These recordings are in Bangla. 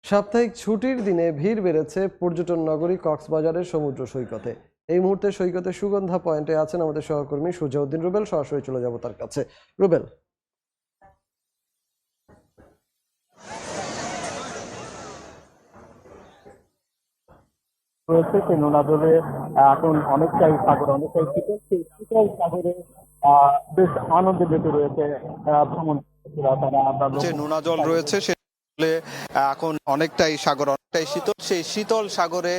সাপ্তাহিক ছুটির দিনে ভিড় বেড়েছে পর্যটন নগরী কক্সবাজারের সমুদ্র সৈকতে। এই মুহূর্তে সৈকতে সুগন্ধা পয়েন্টে আছেন আমাদের সহকর্মী সুজাউদ্দিন রুবেল। সরাসরি চলে যাব তার কাছে। রুবেল। রয়েছে সেই নোনাজলে এখন অনেকটাই সাগর, অনেকটাই শীতল। সেই শীতল সাগরে বেশ আনন্দে মেতে রয়েছে ভ্রমণ তারা। আমরা যে নোনা জল রয়েছে সে জলে এখন অনেকটাই সাগর, অনেকটাই শীতল। সেই শীতল সাগরে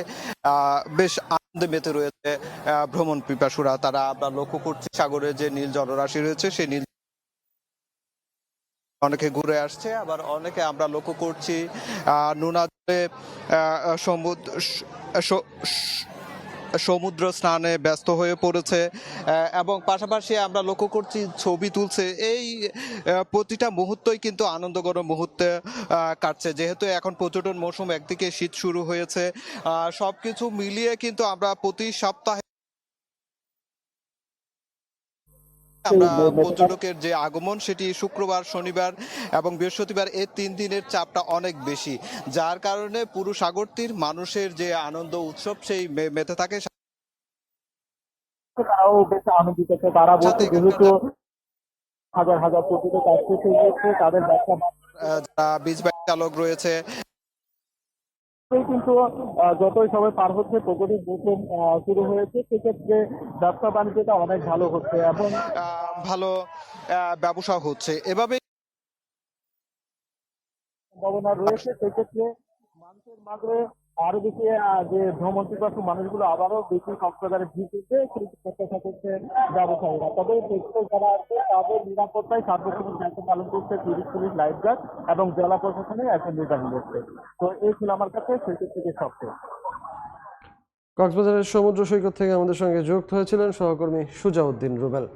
বেশ আনন্দে মেতে রয়েছে ভ্রমণ পিপাসুরা। তারা আমরা লক্ষ্য করছি সাগরে যে নীল জলরাশি রয়েছে সেই নীল অনেকে ঘুরে আসছে, আবার অনেকে আমরা লক্ষ্য করছি নোনা জলে সমুদ্র সমুদ্র স্নানে ব্যস্ত হয়ে পড়েছে এবং পাশাপাশি আমরা লক্ষ্য করছি ছবি তুলছে। এই প্রতিটা মুহূর্তই কিন্তু আনন্দঘন মুহূর্তে কাটছে, যেহেতু এখন পর্যটন মৌসুম, একদিকে শীত শুরু হয়েছে। সবকিছু মিলিয়ে কিন্তু আমরা প্রতি সপ্তাহে আমরা পর্যটকের যে আগমন সেটি শুক্রবার, শনিবার এবং বৃহস্পতিবার এই 3 দিনের চাপটা অনেক বেশি, যার কারণে পুরো সাগর তীর মানুষের যে আনন্দ উৎসব সেই মেতে থাকে। তারাও বেশ আনন্দিত। তারা বলছে যেহেতু হাজার হাজার পর্যটক আসছে, সেই ক্ষেত্রে তাদের ব্যবসা যারা বীজ বাইক চালক রয়েছে কিন্তু যতই সময় পার হচ্ছে, পর্যটক মৌসুম শুরু হয়েছে, সেক্ষেত্রে ব্যবসা বাণিজ্যটা অনেক ভালো হচ্ছে এবং ভালো ব্যবসা হচ্ছে এভাবে। সম্ভাবনা রয়েছে। সেক্ষেত্রে মানুষের মাঝে আরো বেশি যে ভ্রমণ পিপাসু মানুষগুলো আবারও বেশি কক্সবাজারে ভিড় করতে সেই প্রত্যাশা করছে ব্যবসায়ীরা। তবে সেক্ষেত্রে যারা আছে তাদের নিরাপত্তায় সার্বক্ষণিক দায়িত্ব পালন করছে পুলিশ, লাইফগার্ড এবং জেলা প্রশাসনের একজন নির্বাহী করছে। তো এই ছিল আমার কাছে সেক্ষেত্রে থেকে সবচেয়ে। কক্সবাজারের সমুদ্র সৈকত থেকে আমাদের সঙ্গে যুক্ত হয়েছিলেন সহকর্মী সুজাউদ্দিন রুবেল।